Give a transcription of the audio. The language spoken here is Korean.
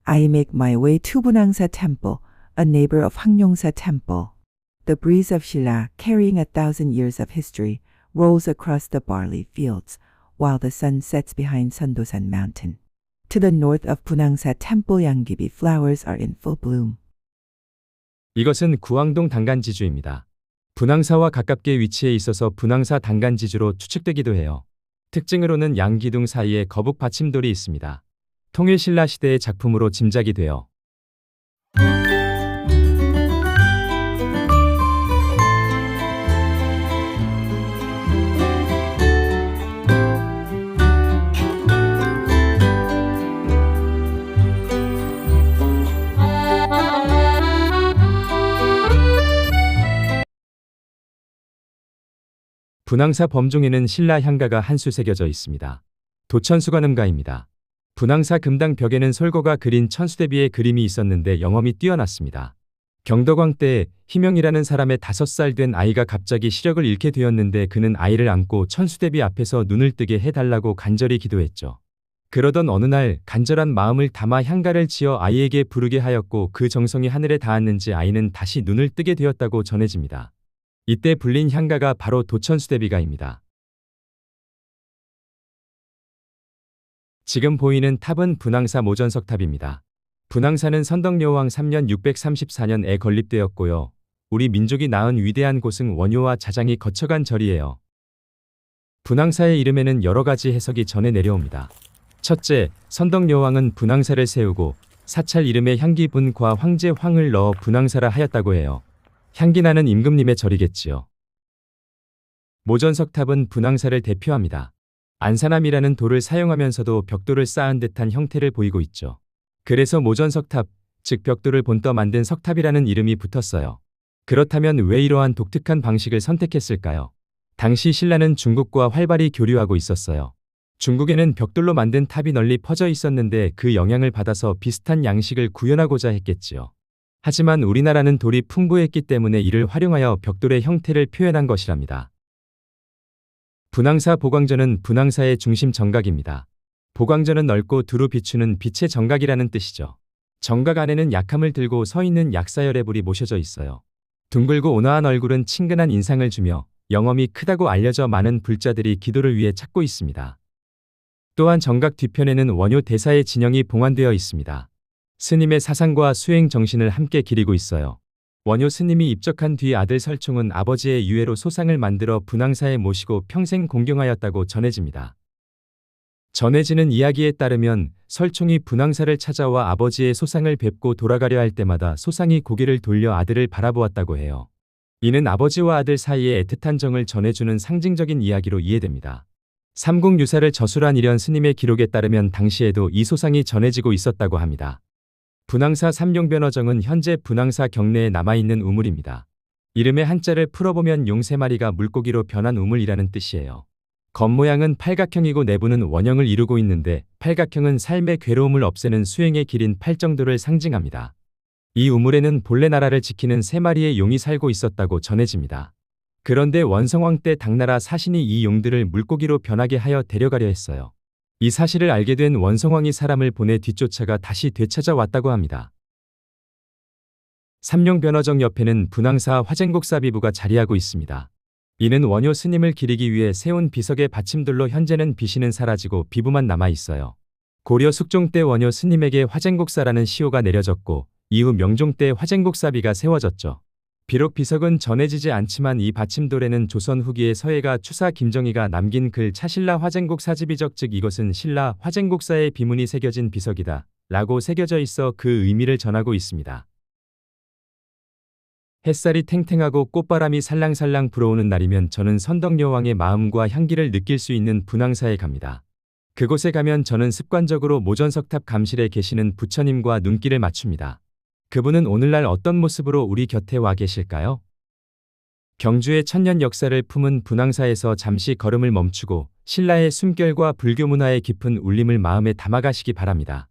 I make my way to Bunangsa Temple, a neighbor of Hangyongsa Temple. The breeze of Shilla, carrying 1,000 years of history, rolls across the barley fields, while the sun sets behind Sundosan Mountain. To the north of Bunangsa Temple, Yanggibi flowers are in full bloom. 이것은 구왕동 단간지주입니다. 분황사와 가깝게 위치해 있어서 분황사 단간지주로 추측되기도 해요. 특징으로는 양기둥 사이에 거북 받침돌이 있습니다. 통일신라 시대의 작품으로 짐작이 돼요. 분황사 범종에는 신라 향가가 한 수 새겨져 있습니다. 도천수관음가입니다. 분황사 금당 벽에는 솔거가 그린 천수대비의 그림이 있었는데 영험이 뛰어났습니다. 경덕왕 때 희명이라는 사람의 5살 된 아이가 갑자기 시력을 잃게 되었는데 그는 아이를 안고 천수대비 앞에서 눈을 뜨게 해달라고 간절히 기도했죠. 그러던 어느 날 간절한 마음을 담아 향가를 지어 아이에게 부르게 하였고 그 정성이 하늘에 닿았는지 아이는 다시 눈을 뜨게 되었다고 전해집니다. 이때 불린 향가가 바로 도천수대비가입니다. 지금 보이는 탑은 분황사 모전석탑입니다. 분황사는 선덕여왕 3년 634년에 건립되었고요. 우리 민족이 낳은 위대한 고승 원효와 자장이 거쳐간 절이에요. 분황사의 이름에는 여러 가지 해석이 전해 내려옵니다. 첫째, 선덕여왕은 분황사를 세우고 사찰 이름에 향기분과 황제 황을 넣어 분황사라 하였다고 해요. 향기나는 임금님의 절이겠지요. 모전석탑은 분황사를 대표합니다. 안산암이라는 돌을 사용하면서도 벽돌을 쌓은 듯한 형태를 보이고 있죠. 그래서 모전석탑, 즉 벽돌을 본떠 만든 석탑이라는 이름이 붙었어요. 그렇다면 왜 이러한 독특한 방식을 선택했을까요? 당시 신라는 중국과 활발히 교류하고 있었어요. 중국에는 벽돌로 만든 탑이 널리 퍼져 있었는데 그 영향을 받아서 비슷한 양식을 구현하고자 했겠지요. 하지만 우리나라는 돌이 풍부했기 때문에 이를 활용하여 벽돌의 형태를 표현한 것이랍니다. 분황사 보광전은 분황사의 중심 정각입니다. 보광전은 넓고 두루 비추는 빛의 정각이라는 뜻이죠. 정각 안에는 약함을 들고 서 있는 약사열의 불이 모셔져 있어요. 둥글고 온화한 얼굴은 친근한 인상을 주며 영험이 크다고 알려져 많은 불자들이 기도를 위해 찾고 있습니다. 또한 정각 뒤편에는 원효 대사의 진영이 봉안되어 있습니다. 스님의 사상과 수행 정신을 함께 기리고 있어요. 원효 스님이 입적한 뒤 아들 설총은 아버지의 유해로 소상을 만들어 분황사에 모시고 평생 공경하였다고 전해집니다. 전해지는 이야기에 따르면 설총이 분황사를 찾아와 아버지의 소상을 뵙고 돌아가려 할 때마다 소상이 고개를 돌려 아들을 바라보았다고 해요. 이는 아버지와 아들 사이의 애틋한 정을 전해주는 상징적인 이야기로 이해됩니다. 삼국유사를 저술한 일현 스님의 기록에 따르면 당시에도 이 소상이 전해지고 있었다고 합니다. 분황사 삼룡변어정은 현재 분황사 경내에 남아있는 우물입니다. 이름의 한자를 풀어보면 용 3마리가 물고기로 변한 우물이라는 뜻이에요. 겉모양은 팔각형이고 내부는 원형을 이루고 있는데 팔각형은 삶의 괴로움을 없애는 수행의 길인 팔정도를 상징합니다. 이 우물에는 본래 나라를 지키는 3마리의 용이 살고 있었다고 전해집니다. 그런데 원성왕 때 당나라 사신이 이 용들을 물고기로 변하게 하여 데려가려 했어요. 이 사실을 알게 된 원성왕이 사람을 보내 뒤쫓아가 다시 되찾아왔다고 합니다. 삼룡변어정 옆에는 분황사 화쟁곡사비부가 자리하고 있습니다. 이는 원효 스님을 기리기 위해 세운 비석의 받침돌로 현재는 비시는 사라지고 비부만 남아있어요. 고려 숙종 때 원효 스님에게 화쟁곡사라는 시호가 내려졌고 이후 명종 때 화쟁곡사비가 세워졌죠. 비록 비석은 전해지지 않지만 이 받침돌에는 조선 후기의 서예가 추사 김정희가 남긴 글 차신라 화쟁곡 사지비적 즉 이것은 신라 화쟁곡사의 비문이 새겨진 비석이다 라고 새겨져 있어 그 의미를 전하고 있습니다. 햇살이 탱탱하고 꽃바람이 살랑살랑 불어오는 날이면 저는 선덕여왕의 마음과 향기를 느낄 수 있는 분황사에 갑니다. 그곳에 가면 저는 습관적으로 모전석탑 감실에 계시는 부처님과 눈길을 맞춥니다. 그분은 오늘날 어떤 모습으로 우리 곁에 와 계실까요? 경주의 천년 역사를 품은 분황사에서 잠시 걸음을 멈추고 신라의 숨결과 불교 문화의 깊은 울림을 마음에 담아가시기 바랍니다.